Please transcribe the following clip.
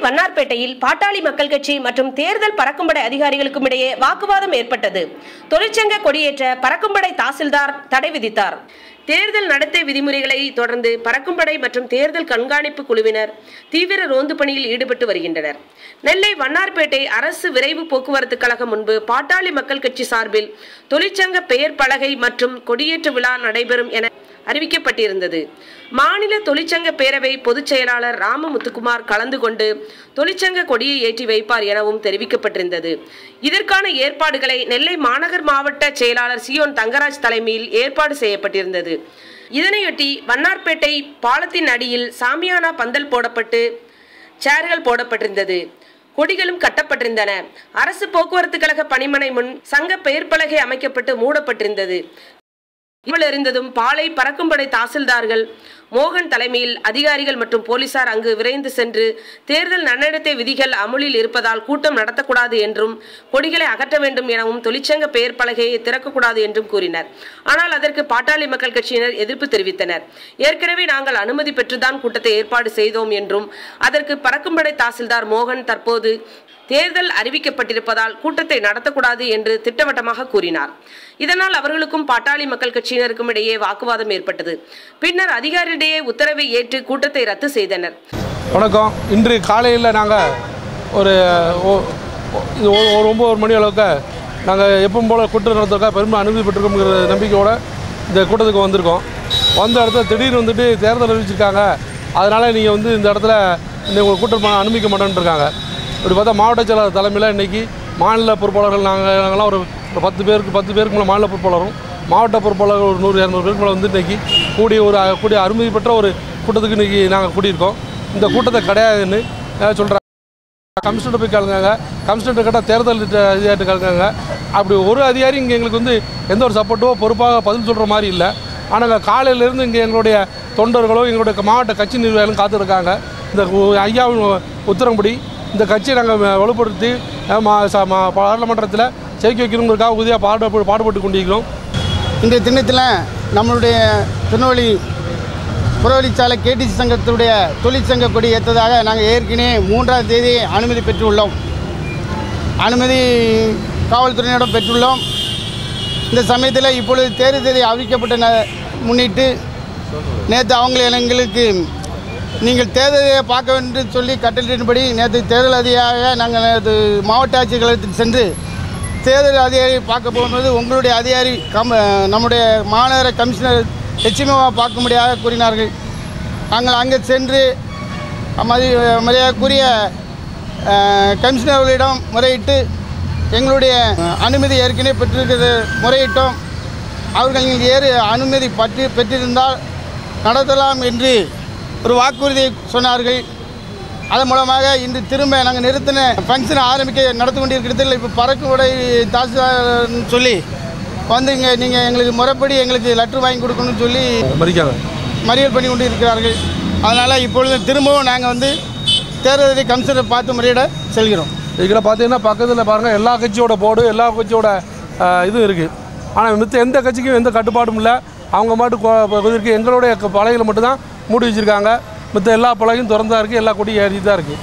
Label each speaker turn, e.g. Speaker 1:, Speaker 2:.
Speaker 1: வண்ணார்பேட்டையில் பாட்டாளி மக்கள் கட்சி மற்றும் தேர்தல் பறக்கும்படை அதிகாரிகளுக்கும் இடையே வாக்குவாதம் ஏற்பட்டது. தொழிற்சங்க கொடியேற்ற பறக்கும்படை தாசில்தார் தடை விதித்தார். தேர்தல் நடத்தை விதிமுறைகளை தொடர்ந்து பறக்கும்படை மற்றும் தேர்தல் கண்காணிப்பு குழுவினர் தீவிர ரோந்து பணியில் ஈடுபட்டு வருகின்றனர். நெல்லை வண்ணார்பேட்டை அரசு விரைவு போக்குவரத்து கழகம் முன்பு பாட்டாளி மக்கள் கட்சி சார்பில் தொழிற்சங்க பெயர் பலகை மற்றும் கொடியேற்ற விழா நடைபெறும் என அறிவிக்கப்பட்டிருந்தது. மாநில தொழிற்சங்க பேரவை பொதுச் செயலாளர் ராமமுத்துக்குமார் கலந்து கொண்டு தொழிற்சங்க கொடியை ஏற்றி வைப்பார் எனவும் தெரிவிக்கப்பட்டிருந்தது. இதற்கான ஏற்பாடுகளை நெல்லை மாநகர் மாவட்ட செயலாளர் சியோன் தங்கராஜ் தலைமையில் ஏற்பாடு செய்யப்பட்டிருந்தது. இதனையொட்டி வண்ணார்பேட்டை பாலத்தின் அடியில் சாமியானா பந்தல் போடப்பட்டு சேர்கள் போடப்பட்டிருந்தது. கொடிகளும் கட்டப்பட்டிருந்தன. அரசு போக்குவரத்து கழக பணிமனை முன் சங்க பெயர் பலகை அமைக்கப்பட்டு மூடப்பட்டிருந்தது. இருந்ததும் பாளை பறக்கும்படை தாசில்தார்கள் மோகன் தலைமையில் அதிகாரிகள் மற்றும் போலீசார் அங்கு விரைந்து சென்று தேர்தல் நன்னடத்தை விதிகள் அமுலில் இருப்பதால் கூட்டம் நடத்தக்கூடாது என்றும் கொடிகளை அகற்ற வேண்டும் எனவும் தொழிற்சங்க பெயர் பலகையை திறக்கக்கூடாது என்றும் கூறினர். ஆனால் அதற்கு பாட்டாளி மக்கள் கட்சியினர் எதிர்ப்பு தெரிவித்தனர். ஏற்கனவே நாங்கள் அனுமதி பெற்றுதான் கூட்டத்தை ஏற்பாடு செய்தோம் என்றும் அதற்கு பறக்கும்படை தாசில்தார் மோகன் தற்போது தேர்தல் அறிவிக்கப்பட்டிருப்பதால் கூட்டத்தை நடத்தக்கூடாது என்று திட்டவட்டமாக கூறினார். இதனால் அவர்களுக்கும் பாட்டாளி மக்கள் கட்சியினருக்கும் இடையே வாக்குவாதம் ஏற்பட்டது. பின்னர் அதிகாரியிடையே உத்தரவை ஏற்று கூட்டத்தை ரத்து செய்தனர்.
Speaker 2: வணக்கம். இன்று காலையில் நாங்கள் ஒரு 9 மணி அளவுக்கு நாங்கள் எப்பவும் போல் கூட்டம் நடத்துறதுக்காக பெருமை அனுமதி பெற்றிருக்கோங்கிற நம்பிக்கையோடு இந்த கூட்டத்துக்கு வந்திருக்கோம். வந்த இடத்துல திடீர்னு வந்துட்டு தேர்தல் அறிவிச்சிருக்காங்க, அதனால் நீங்கள் இந்த இடத்துல உங்கள் கூட்டம் அனுமதிக்க மாட்டேன்ருக்காங்க. இப்படி பார்த்தா மாவட்ட செயலாளர் தலைமையில் இன்றைக்கி மாநில பொறுப்பாளர்கள் நாங்கள்லாம் ஒரு 10 பேருக்கு மேலே மாநில பொறுப்பாளரும் மாவட்ட பொறுப்பாளர்கள் ஒரு 100-200 பேருக்கு மேலே இன்றைக்கி கூடிய அனுமதி பெற்ற ஒரு கூட்டத்துக்கு இன்றைக்கி நாங்கள் கூடியிருக்கோம். இந்த கூட்டத்தை கிடையாதுன்னு சொல்கிறாங்க. கமிஷனர் போய் கலந்தாங்க, கமிஷனர் கேட்டால் தேர்தல் அதிகாரிட்டு கலந்தாங்க. அப்படி ஒரு அதிகாரி இங்கே எங்களுக்கு எந்த ஒரு சப்போர்ட்டோ பொறுப்பாக பதில் சொல்கிற மாதிரி இல்லை. ஆனால் காலையிலேருந்து இங்கே எங்களுடைய தொண்டர்களோ எங்களுடைய மாவட்ட கட்சி நிர்வாகிகளும் காத்திருக்காங்க. இந்த ஐயாவின் உத்தரவுப்படி இந்த கட்சியை நாங்கள் வலுப்படுத்தி பாராளுமன்றத்தில் ஜெயிக்க வைக்கணுங்கிறதுக்காக உறுதியாக பாடுபட்டு கொண்டிருக்கிறோம்.
Speaker 3: இந்த தினத்தில் நம்மளுடைய திருநெல்வேலி புறவழிச்சாலை கேடிசி சங்கத்துடைய தொழிற்சங்க கொடி ஏற்றதாக நாங்கள் ஏற்கனவே 3ஆம் தேதி அனுமதி பெற்றுள்ளோம். அனுமதி காவல்துறையினரிடம் பெற்றுள்ளோம். இந்த சமயத்தில் இப்பொழுது தேர்தல் தேதி அறிவிக்கப்பட்ட முன்னிட்டு நேற்று எங்களுக்கு நீங்கள் தேர்தலை பார்க்க வேண்டும் சொல்லி கட்டளையின்படி நேற்று தேர்தல் அதிகாரியாக நாங்கள் நேற்று மாவட்ட ஆட்சியர்களுக்கு சென்று தேர்தல் அதிகாரி பார்க்க போகும்போது உங்களுடைய அதிகாரி நம்முடைய மாநகர கமிஷனர் லட்சுமியாக பார்க்க முடியாத கூறினார்கள். நாங்கள் அங்கே சென்று மரியாதைக்குரிய கமிஷனர்களிடம் முறையிட்டு எங்களுடைய அனுமதி ஏற்கனவே பெற்றிருக்கிறது முறையிட்டோம். அவர்கள் அனுமதி பெற்றிருந்தால் நடத்தலாம் என்று ஒரு வாக்குறுதியை சொன்னார்கள். அதன் மூலமாக இன்று திரும்ப நாங்கள் நிறுத்தின ஃபங்க்ஷனை நடத்தி கொண்டிருக்கிறதில் இப்போ பறக்கும்படை தாசில்தார்னு சொல்லி இங்கே நீங்கள் எங்களுக்கு முறைப்படி எங்களுக்கு லெட்டர் வாங்கி கொடுக்கணும்னு சொல்லி மறியல் பண்ணி கொண்டு இருக்கிறார்கள். அதனால் இப்பொழுது திரும்பவும் நாங்கள் தேர்தல் கமிஷனரை பார்த்து முறையிட செல்கிறோம்.
Speaker 2: இதில் பார்த்தீங்கன்னா பக்கத்தில் பாருங்கள் எல்லா கட்சியோட போர்டு எல்லா கட்சியோட இதுவும் இருக்குது. ஆனால் எந்த கட்சிக்கும் எந்த கட்டுப்பாடும் இல்லை. அவங்க மாட்டு எங்களுடைய பலகையில் மட்டும்தான் மூடி வச்சுருக்காங்க. மற்ற எல்லா பலகையும் திறந்தா இருக்குது, எல்லா கொடியும் ஏறி தான் இருக்குது.